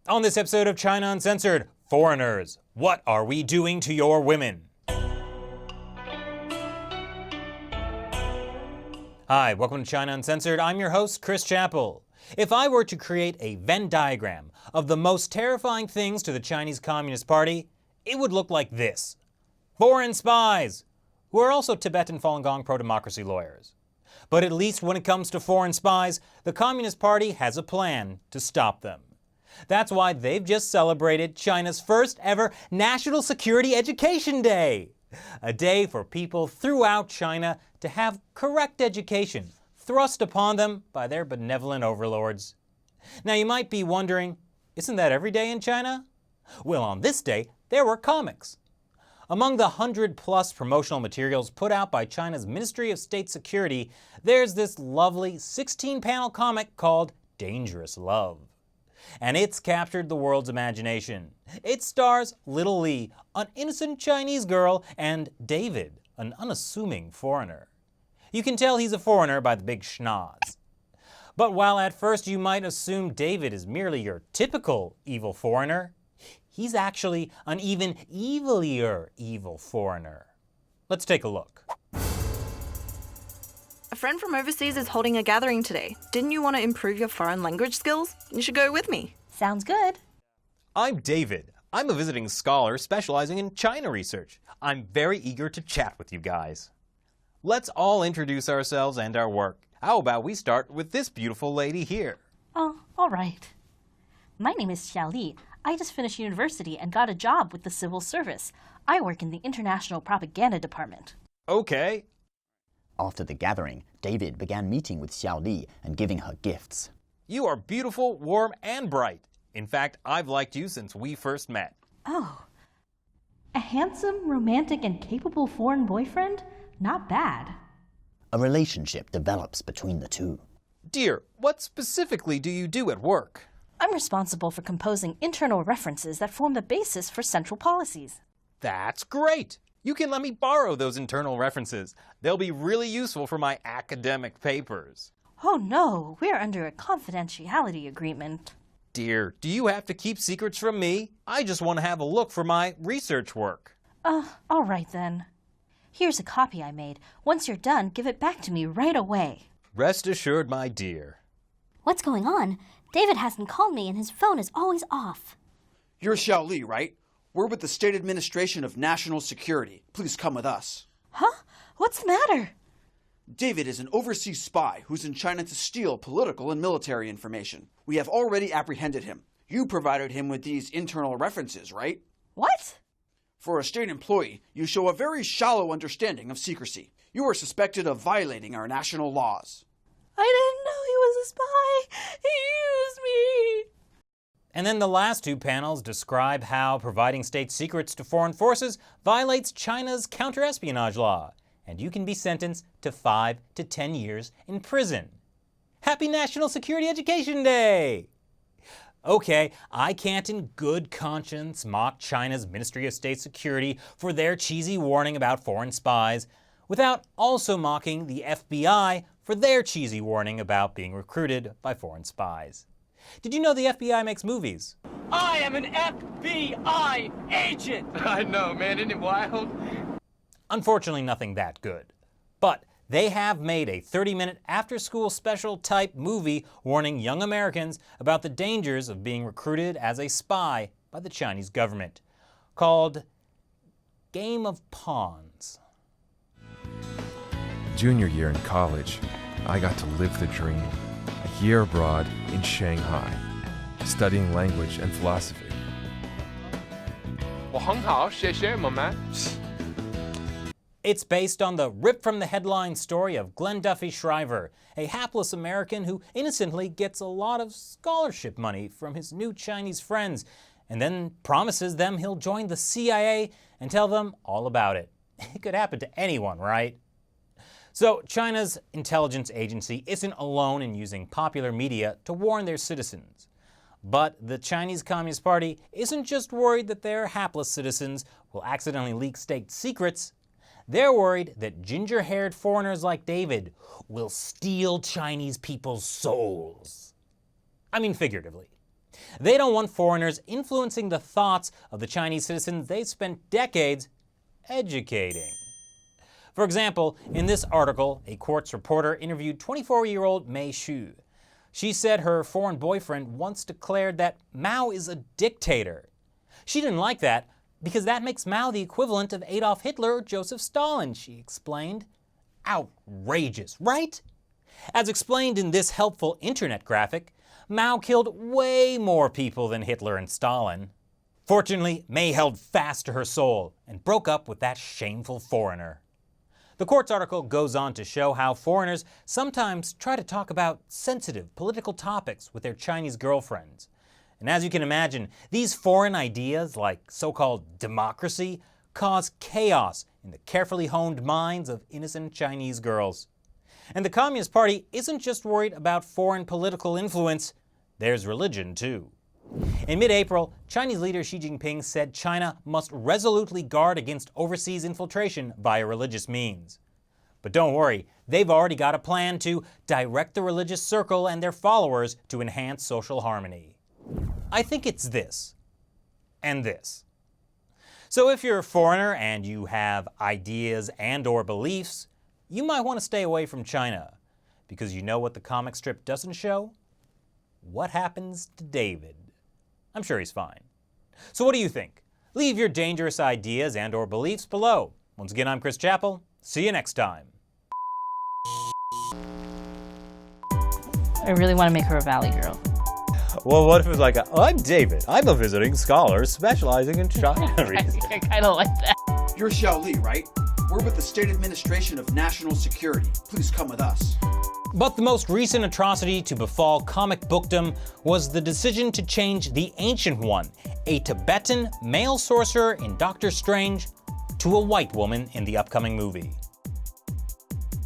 On this episode of China Uncensored, foreigners, what are we doing to your women? Hi, welcome to China Uncensored. I'm your host, Chris Chappell. If I were to create a Venn diagram of the most terrifying things to the Chinese Communist Party, it would look like this. Foreign spies, who are also Tibetan Falun Gong pro-democracy lawyers. But at least when it comes to foreign spies, the Communist Party has a plan to stop them. That's why they've just celebrated China's first ever National Security Education Day. A day for people throughout China to have correct education thrust upon them by their benevolent overlords. Now you might be wondering, isn't that every day in China? Well, on this day, there were comics. Among the 100+ promotional materials put out by China's Ministry of State Security, there's this lovely 16-panel comic called Dangerous Love. And it's captured the world's imagination. It stars Little Li, an innocent Chinese girl, and David, an unassuming foreigner. You can tell he's a foreigner by the big schnoz. But while at first you might assume David is merely your typical evil foreigner, he's actually an even evilier evil foreigner. Let's take a look. A friend from overseas is holding a gathering today. Didn't you want to improve your foreign language skills? You should go with me. Sounds good. I'm David. I'm a visiting scholar specializing in China research. I'm very eager to chat with you guys. Let's all introduce ourselves and our work. How about we start with this beautiful lady here? Oh, all right. My name is Xiao Li. I just finished university and got a job with the civil service. I work in the International Propaganda Department. Okay. After the gathering, David began meeting with Xiao Li and giving her gifts. You are beautiful, warm, and bright. In fact, I've liked you since we first met. Oh. A handsome, romantic, and capable foreign boyfriend? Not bad. A relationship develops between the two. Dear, what specifically do you do at work? I'm responsible for composing internal references that form the basis for central policies. That's great! You can let me borrow those internal references. They'll be really useful for my academic papers. Oh no, we're under a confidentiality agreement. Dear, do you have to keep secrets from me? I just want to have a look for my research work. All right then. Here's a copy I made. Once you're done, give it back to me right away. Rest assured, my dear. What's going on? David hasn't called me and his phone is always off. You're Xiao Li, right? We're with the State Administration of National Security. Please come with us. Huh? What's the matter? David is an overseas spy who's in China to steal political and military information. We have already apprehended him. You provided him with these internal references, right? What? For a state employee, you show a very shallow understanding of secrecy. You are suspected of violating our national laws. I didn't know he was a spy. He used me. And then the last two panels describe how providing state secrets to foreign forces violates China's counterespionage law, and you can be sentenced to 5 to 10 years in prison. Happy National Security Education Day! Okay, I can't in good conscience mock China's Ministry of State Security for their cheesy warning about foreign spies, without also mocking the FBI for their cheesy warning about being recruited by foreign spies. Did you know the FBI makes movies? I am an FBI agent! I know, man, isn't it wild? Unfortunately, nothing that good. But they have made a 30-minute after-school special type movie warning young Americans about the dangers of being recruited as a spy by the Chinese government, called Game of Pawns. Junior year in college, I got to live the dream. A year abroad in Shanghai, studying language and philosophy. 我很好，谢谢，妈妈。 It's based on the ripped-from-the-headline story of Glenn Duffy Shriver, a hapless American who innocently gets a lot of scholarship money from his new Chinese friends, and then promises them he'll join the CIA and tell them all about it. It could happen to anyone, right? So China's intelligence agency isn't alone in using popular media to warn their citizens. But the Chinese Communist Party isn't just worried that their hapless citizens will accidentally leak state secrets. They're worried that ginger-haired foreigners like David will steal Chinese people's souls. I mean figuratively. They don't want foreigners influencing the thoughts of the Chinese citizens they've spent decades educating. For example, in this article, a Quartz reporter interviewed 24-year-old Mei Xu. She said her foreign boyfriend once declared that Mao is a dictator. She didn't like that because that makes Mao the equivalent of Adolf Hitler or Joseph Stalin, she explained. Outrageous, right? As explained in this helpful internet graphic, Mao killed way more people than Hitler and Stalin. Fortunately, Mei held fast to her soul and broke up with that shameful foreigner. The Quartz article goes on to show how foreigners sometimes try to talk about sensitive political topics with their Chinese girlfriends. And as you can imagine, these foreign ideas, like so-called democracy, cause chaos in the carefully honed minds of innocent Chinese girls. And the Communist Party isn't just worried about foreign political influence, there's religion too. In mid-April, Chinese leader Xi Jinping said China must resolutely guard against overseas infiltration via religious means. But don't worry, they've already got a plan to direct the religious circle and their followers to enhance social harmony. I think it's this, and this. So if you're a foreigner and you have ideas and/or beliefs, you might want to stay away from China, because you know what the comic strip doesn't show? What happens to David? I'm sure he's fine. So what do you think? Leave your dangerous ideas and/or beliefs below. Once again, I'm Chris Chappell. See you next time. I really want to make her a Valley girl. Well, what if it's like, I'm David. I'm a visiting scholar specializing in China. I kind of like that. You're Xiao Li, right? We're with the State Administration of National Security. Please come with us. But the most recent atrocity to befall comic bookdom was the decision to change the Ancient One, a Tibetan male sorcerer in Doctor Strange, to a white woman in the upcoming movie.